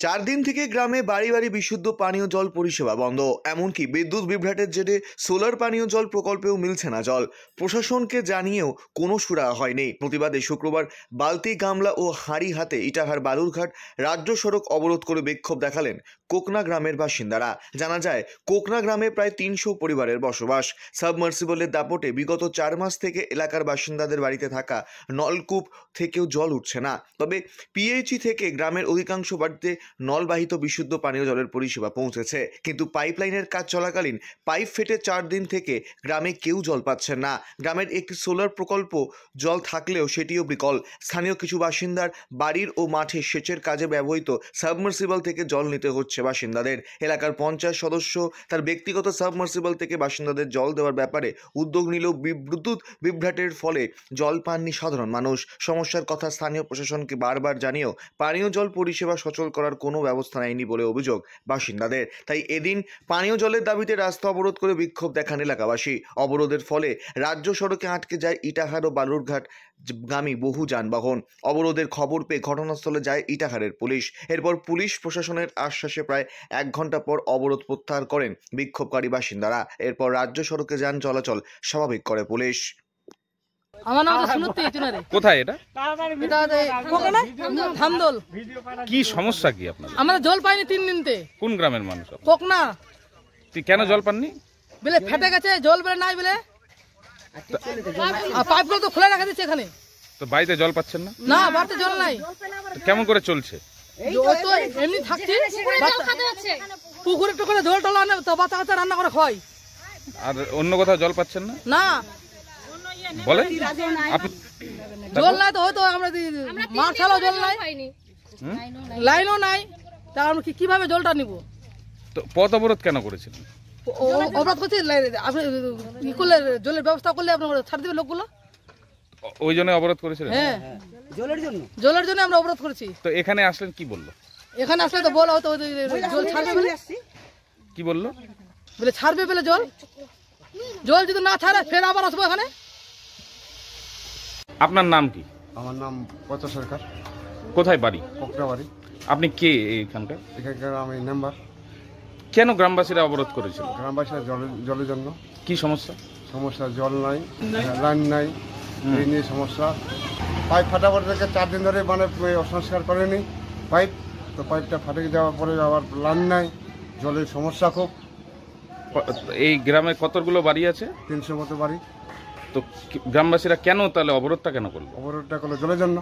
4 দিন থেকে গ্রামে বাড়ি বাড়ি বিশুদ্ধ পানীয় জল পরিষেবা বন্ধ। এমনকি বিদ্যুৎ বিভ্রাটের জেরে সোলার পানীয় জল প্রকল্পেও মিলছে না জল। প্রশাসনকে জানিয়েও কোনো সুরাহা হয়নি। প্রতিবাদে শুক্রবার বালতি, গামলা ও হাঁড়ি হাতে ইটাহার বালুরঘাট রাজ্য সড়ক অবরোধ করে বিক্ষোভ দেখালেন কোকনা গ্রামের বাসিন্দারা। জানা যায়, কোকনা গ্রামে প্রায় 300 পরিবারের বসবাস। সাবমার্সিবলের দাপটে বিগত 4 মাস থেকে এলাকার বাসিন্দাদের বাড়িতে থাকা নলকূপ থেকেও জল উঠছে না। তবে পিএইচই থেকে গ্রামের অধিকাংশ বাড়িতে নলবাহিত বিশুদ্ধ পানীয় জলের পরিষেবা পৌঁছেছে, কিন্তু পাইপলাইনের কাজ চলাকালীন পাইপ ফেটে 4 দিন থেকে গ্রামে কেউ জল পাচ্ছেন না। গ্রামের একটি সোলার প্রকল্প জল থাকলেও সেটিও বিকল। স্থানীয় কিছু বাসিন্দার বাড়ির ও মাঠে সেচের কাজে ব্যবহৃত সাবমার্সিবল থেকে জল নিতে হচ্ছে বাসিন্দাদের। এলাকার পঞ্চায়েত সদস্য তার ব্যক্তিগত সাবমার্সিবল থেকে বাসিন্দাদের জল দেওয়ার ব্যাপারে উদ্যোগ নিলেও বিদ্যুৎ বিভ্রাটের ফলে জল পাননি সাধারণ মানুষ। সমস্যার কথা স্থানীয় প্রশাসনকে বারবার জানিয়েও পানীয় জল পরিষেবা সচল করার কোনো ব্যবস্থা নেয়নি বলে অভিযোগ বাসিন্দাদের। তাই এদিন পানীয় জলের দাবিতে রাস্তা অবরোধ করে বিক্ষোভ দেখান এলাকাবাসী। অবরোধের ফলে রাজ্য সড়কে আটকে যায় ইটাহার ও বালুরঘাট গামী বহু যানবাহন। অবরোধের খবর পেয়ে ঘটনাস্থলে যায় ইটাহারের পুলিশ। এরপর পুলিশ প্রশাসনের আশ্বাসে প্রায় 1 ঘন্টা পর অবরোধ প্রত্যাহার করেন বিক্ষোভকারী বাসিন্দারা। এরপর রাজ্য সড়কে যান চলাচল স্বাভাবিক করে পুলিশ। আমার নাম সুনতি চুনারে। কোথায় এটা? এটা কোকনা ধামদল। কি সমস্যা কি আপনাদের? আমরা জল পাইনি 3 দিনতে। কোন গ্রামের মানুষ? কোকনা। কেন জল পাননি? বলে ফেটে গেছে, জল বলে নাই বলে। পাইপগুলো তো খুলে রাখা দিচ্ছে এখানে। তো বাড়িতে জল পাচ্ছেন না? না, বাড়িতে জল নাই। কেমন করে চলছে? তো এমনি থাকছে, পুকুরে টুকুরে জল টল আনে তো বাচ্চা কাচ্চা রান্না করে খায়। আর অন্য কোথাও জল পাচ্ছেন না? না, বলে জল নাই তো হয়তো আমরা মাঠ ছাড়াও জল নাই, লাইনও নাই, তা আমরা কিভাবে জলটা নিব? তো পথ অবরোধ কেন করেছিলেন? অবরোধ করছি, আপনি কি করলে জলের ব্যবস্থা করলে আপনার ছাড় দেবে লোকগুলো। ওই জন্য অবরোধ করেছিলেন? হ্যাঁ, জলের জন্য আমরা অবরোধ করেছি। তো এখানে আসলেন কি বললো? এখানে আসলে তো বলা হতো জল ছাড়বে বলে। কি বললো? বলে ছাড়বে বলে জল, জল যদি না ছাড়ে ফের আবার আসবো এখানে। আপনার নাম কি? আমার নাম পচা সরকার। কোথায় বাড়ি? কোকড়া বাড়ি। আপনি কে এখানকার? এখানকার আমি মেম্বার। কেন গ্রামবাসীরা অবরোধ করেছিল? গ্রামবাসীরা জলের জন্য। কি সমস্যা? সমস্যা জল নাই, লাইন নাই, এই নিয়ে সমস্যা। পাইপ ফাটা পরে থেকে 4 দিন ধরে মানে সংস্কার করেনি পাইপ, তো পাইপটা ফাটে যাওয়ার পরে আবার লাইন নাই, জলের সমস্যা খুব। এই গ্রামে কতগুলো বাড়ি আছে? 300 মতো বাড়ি। তো গ্রামবাসীরা কেন তাহলে অবরোধটা কেন করলো? অবরোধটা করলো জলের জন্য।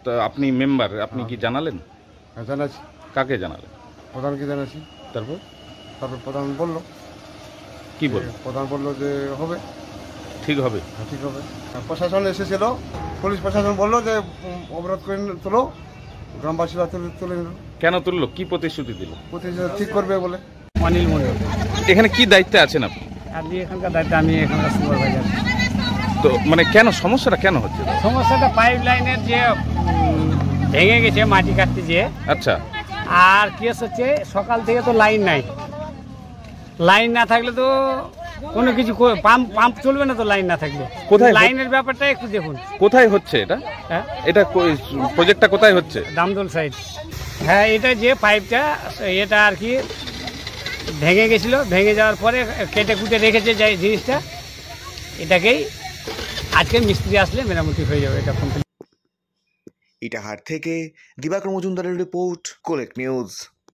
তো আপনি মেম্বার, আপনি কি জানালেন? হ্যাঁ, জানাচ্ছি। কাকে জানালেন? প্রধানকে জানাচ্ছি। তারপর প্রধান বললো। কি বলল? প্রধান বললো যে হবে, ঠিক হবে। হ্যাঁ, ঠিক হবে। প্রশাসন এসেছিল, পুলিশ প্রশাসন বললো যে অবরোধ করে তোলো, গ্রামবাসীরা তুলে নিল। কেন তুললো? কি প্রতিশ্রুতি দিল? প্রতিশ্রুতি ঠিক করবে বলে। অনিল মন্ডল। এখানে কি দায়িত্বে আছেন আপনি? আপনি এখানকার দায়িত্ব, আমি এখানকার সুপারভাইজার। তো মানে কেন সমস্যাটা কেন হচ্ছে? সমস্যাটা পাইপ লাইনের যে ভেঙে গেছে মাটি কাটতে যে। আচ্ছা। আর কেস হচ্ছে সকাল থেকে তো লাইন নাই, লাইন না থাকলে তো কোনো কিছু পাম্প চলবে না, তো লাইন না থাকলে। কোথায় লাইনের ব্যাপারটা একটু দেখুন। কোথায় হচ্ছে এটা? হ্যাঁ, এটা প্রজেক্টটা কোথায় হচ্ছে? দামদল সাইড। হ্যাঁ, এটা যে পাইপটা এটা আর কি ভেঙে গেছিল, ভেঙে যাওয়ার পরে কেটে কুটে রেখেছে যে জিনিসটা, এটাকেই আজকে মিস্ত্রি আসলে মেরামতি হয়ে যাবে এটা কমপ্লিট। ইটাহার থেকে দিবাকর মজুমদারের রিপোর্ট, কোলেক নিউজ।